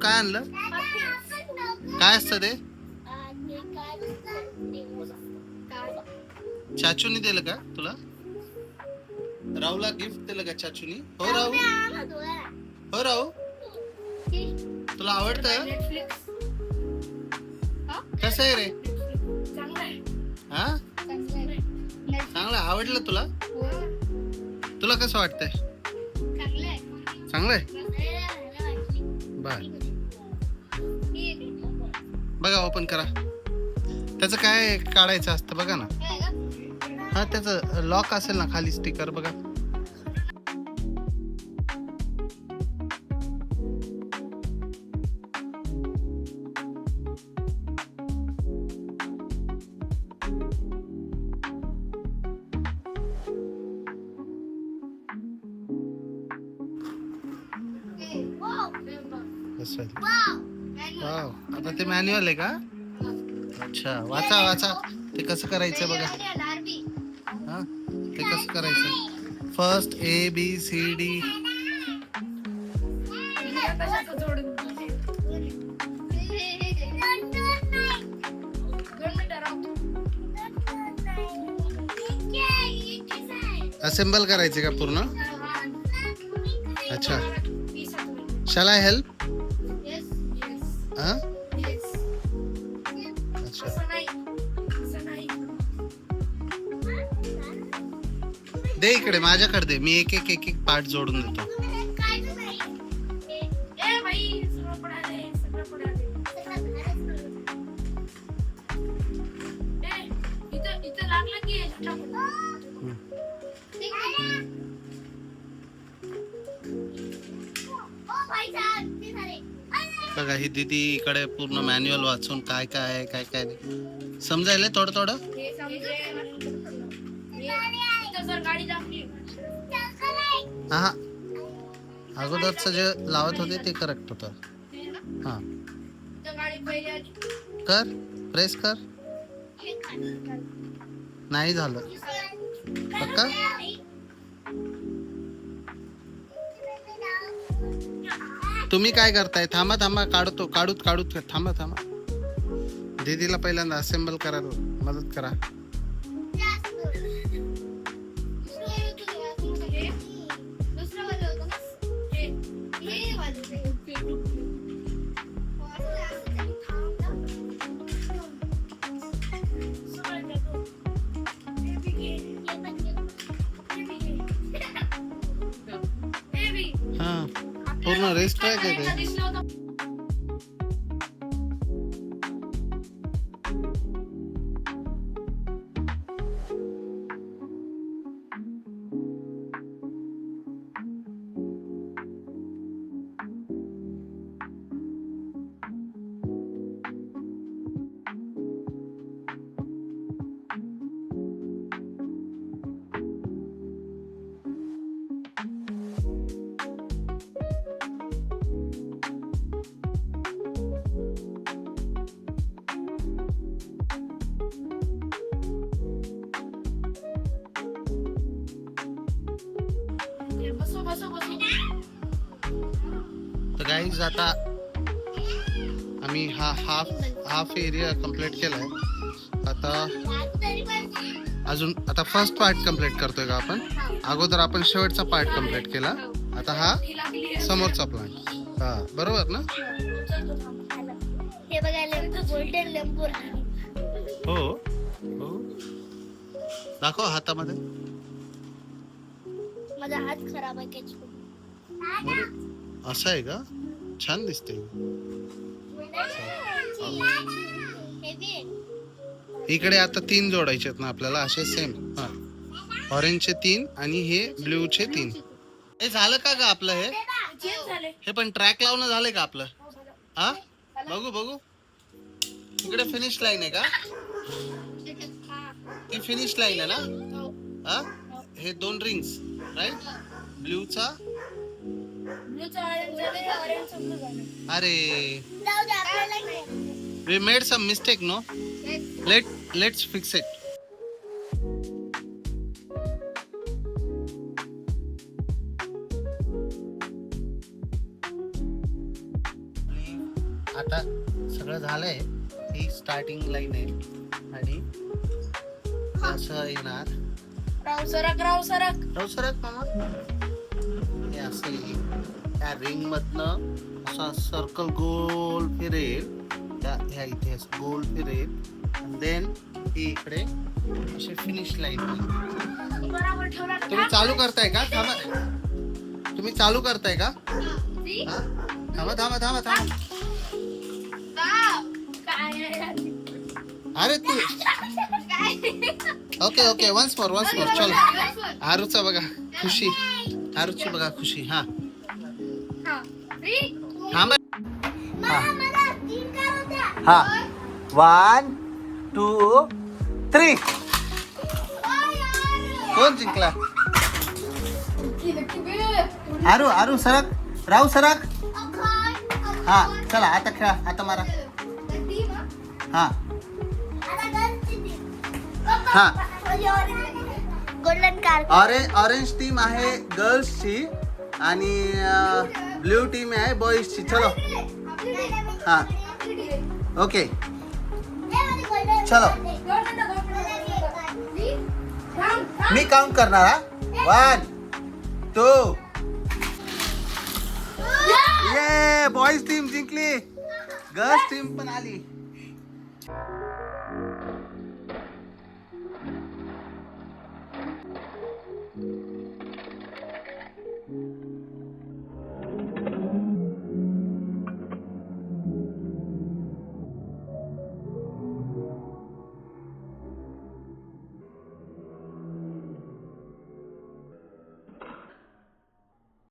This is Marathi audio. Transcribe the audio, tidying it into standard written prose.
काय आणलं? काय असतं ते? चाचूनी दिलं का तुला? राहूला गिफ्ट दिलं का चाचूनी? हो राहू, हो राहू, तुला आवडतं? कसं आहे रे? हा, चांगलं आवडलं तुला? तुला कसं वाटतंय? चांगलंय. बर, बघा ओपन करा. त्याचं काय काढायचं असतं बघा ना. हा, त्याचं लॉक असेल ना खाली, स्टिकर बघा. वाव, आता ते मॅन्युअल आहे का? अच्छा, वाचा वाचा, ते कसं करायचं बघा. हा, ते कसं करायचं? First ABCD. असेंबल करायचे का पूर्ण? अच्छा, शॅल आय हेल्प? हा, अच्छा. दे इकडे, माझ्याकडे दे, मी एक एक एक एक पार्ट जोडून देतो. बघा, ही दीदी इकडे पूर्ण मॅन्युअल वाचून काय काय आहे काय काय नाही समजायला थोडं थोडं. हा, अगोदरच जे लावत होते ते करेक्ट होतं. हा, कर, प्रेस कर. नाही झालं पक्का. तुम्ही काय करताय? थांबा थांबा, काढतो, काढूत थांबा थांबा. दीदीला पहिल्यांदा असेंबल करायला मदत करा. हा, पूर्ण रेस्ट आहे का ते? तर गाईज, आता आम्ही हाफ एरिया कंप्लीट केलाय. आता फर्स्ट पार्ट कंप्लीट करतोय का आपण? अगोदर आपण शेवटचा पार्ट कंप्लीट केला. आता हा समोरचा प्लांट. हा, बरोबर ना? हे बघायला गोल्डन लॅम्बोर्गिनी. हो हो, दाखव हातामध्ये. माझा हात खराब आहे त्याची. असं आहे का? छान दिसते. इकडे आता 3 जोडायचे आहेत ना आपल्याला, असे सेम. हा, ऑरेंजचे 3 आणि हे ब्ल्यूचे 3. हे झालं का ग आपलं? हे पण ट्रॅक लावणं झालंय का आपलं? हा, बघू बघू. इकडे फिनिश लाईन आहे का? ती फिनिश लाईन आहे ना? हा, हे 2 रिंग्स राईट. ब्ल्यूचा, अरे we made some mistake, no? Let's fix it. आता सगळं झालंय. ही स्टार्टिंग लाईन आहे आणि असं येणार. राव सरक सरक मामा. हे असं येईल. त्या रिंग मधनं असा सर्कल गोल फिरेल. ह्या इथे असं गोल फिरेल. देन ही इकडे अशी फिनिश लाईन. बरोबर ठेवला. तुम्ही चालू करताय का? थांबा. तुम्ही चालू करताय का? हा? थांबा थांबा थांबा थांबा. अरे तू ओके ओके वन्स मोर चलो. आरूचा बघा खुशी. आरूची बघा खुशी. हा थांबा. हा 1 2 3. कोण जिंकला? आरू सरक. राहू सरक. हा चला आता खेळा. आता मारा. हा हा. Golden car. ऑरेंज टीम आहे गर्ल्सची आणि ब्ल्यू टीम आहे बॉईजची. चलो. हा ओके चलो. मी काउंट करणार. हा 1 2. ये बॉईज टीम जिंकली. गर्ल्स टीम पण आली.